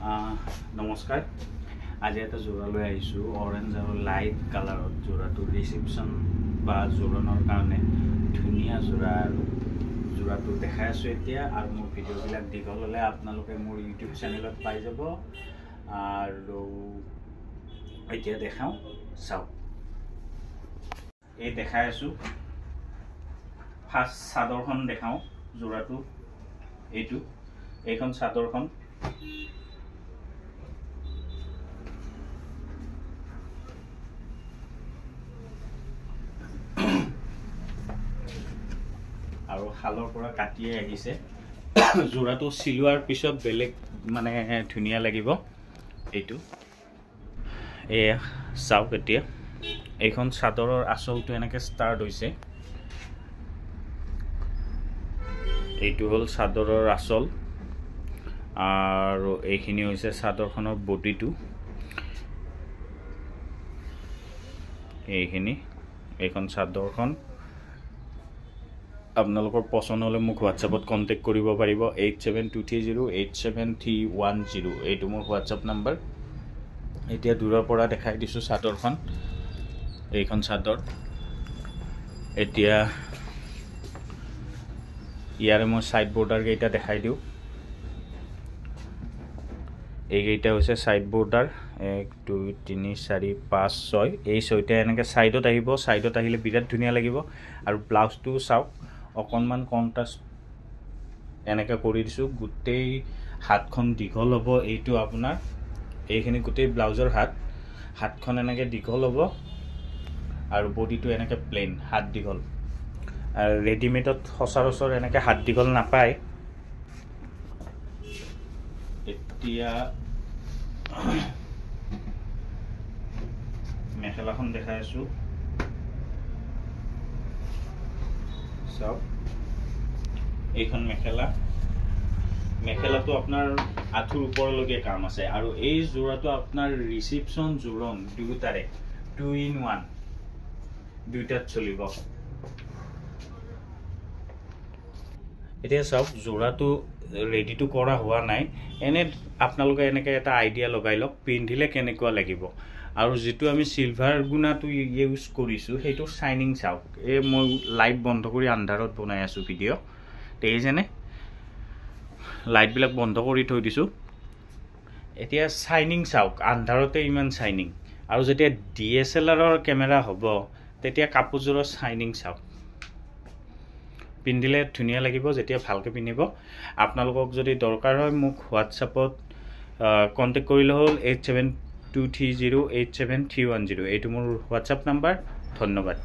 নমস্কাৰ আজি এটা জোৰা লৈ আহিছোঁ অৰেঞ্জ আৰু লাইট কালাৰত জোৰাটো ৰিসেপশন বা জোৰণৰ কাৰণে ধুনীয়া জোৰা আৰু জোৰাটো দেখাই আছোঁ এতিয়া আৰু মোৰ ভিডিঅ'বিলাক দীঘল হ'লে আপোনালোকে মোৰ ইউটিউব চেনেলত পাই যাব আৰু এতিয়া দেখাওঁ চাওক এই দেখাই আছোঁ ফাৰ্ষ্ট চাদৰখন দেখাওঁ জোৰাটো এইখন চাদৰখন আৰু শালৰ পৰা কাটিয়ে আহিছে জোৰাটো চিলোৱাৰ পিছত বেলেগ মানে ধুনীয়া লাগিব এইটো এয়া চাওক এতিয়া এইখন চাদৰৰ আঁচলটো এনেকৈ ষ্টাৰ্ট হৈছে এইটো হ'ল চাদৰৰ আঁচল আৰু এইখিনি হৈছে চাদৰখনৰ বডিটো এইখন চাদৰখন আপোনালোকৰ পছন্দ হ'লে মোক হোৱাটছআপত কণ্টেক্ট কৰিব পাৰিব 8723087310 এইটো মোৰ হোৱাটছআপ নাম্বাৰ এতিয়া দূৰৰ পৰা দেখাই দিছোঁ চাদৰখন এইখন চাদৰ এতিয়া ইয়াৰে মই সাইড বৰ্ডাৰ কেইটা দেখাই দিওঁ এইকেইটা হৈছে সাইড বৰ্ডাৰ 1 2 3 4 5 6 এই 6টা এনেকৈ সাইডত আহিব সাইডত আহিলে বিৰাট ধুনীয়া লাগিব আৰু ব্লাউজটো চাওক অকণমান কণ্ট্ৰাষ্ট এনেকৈ কৰি দিছোঁ গোটেই হাতখন দীঘল হ'ব এইটো আপোনাৰ এইখিনি গোটেই ব্লাউজৰ হাতখন এনেকৈ দীঘল হ'ব আৰু বডিটো এনেকৈ প্লেন হাত দীঘল আৰু ৰেডিমেডত সচৰাচৰ এনেকৈ হাত দীঘল নাপায় এতিয়া মেখেলাখন দেখাই আছোঁ চাওক এইখন মেখেলাটো আপোনাৰ আঁঠুৰ ওপৰলৈকে কাম আছে আৰু এই জোৰাটো আপোনাৰ ৰিসেপশন জোৰণ দুটাৰে 2 in 1 দুইটাত চলিব এতিয়া চাওক জোৰাটো ৰেডিটো কৰা হোৱা নাই এনে আপোনালোকে এনেকৈ এটা আইডিয়া লগাই লওক পিন্ধিলে কেনেকুৱা লাগিব আৰু যেটো আমি সিলভাৰ গুণাটো ইউজ কৰিছোঁ সেইটো শাইনিং চাওক এই মই লাইট বন্ধ কৰি আন্ধাৰত বনাই আছোঁ ভিডিঅ' দেখিছেনে লাইটবিলাক বন্ধ কৰি থৈ দিছোঁ এতিয়া শাইনিং চাওক আন্ধাৰতে ইমান শাইনিং আৰু যেতিয়া DSLR কেমেৰা হ'ব তেতিয়া কাপোৰযোৰৰ শাইনিং চাওক পিন্ধিলে ধুনীয়া লাগিব যেতিয়া ভালকৈ পিন্ধিব আপোনালোকক যদি দৰকাৰ হয় মোক হোৱাটছআপত কণ্টেক্ট কৰিলে হ'ল 8723087310 এইটো মোৰ হোৱাটছআপ নাম্বাৰ ধন্যবাদ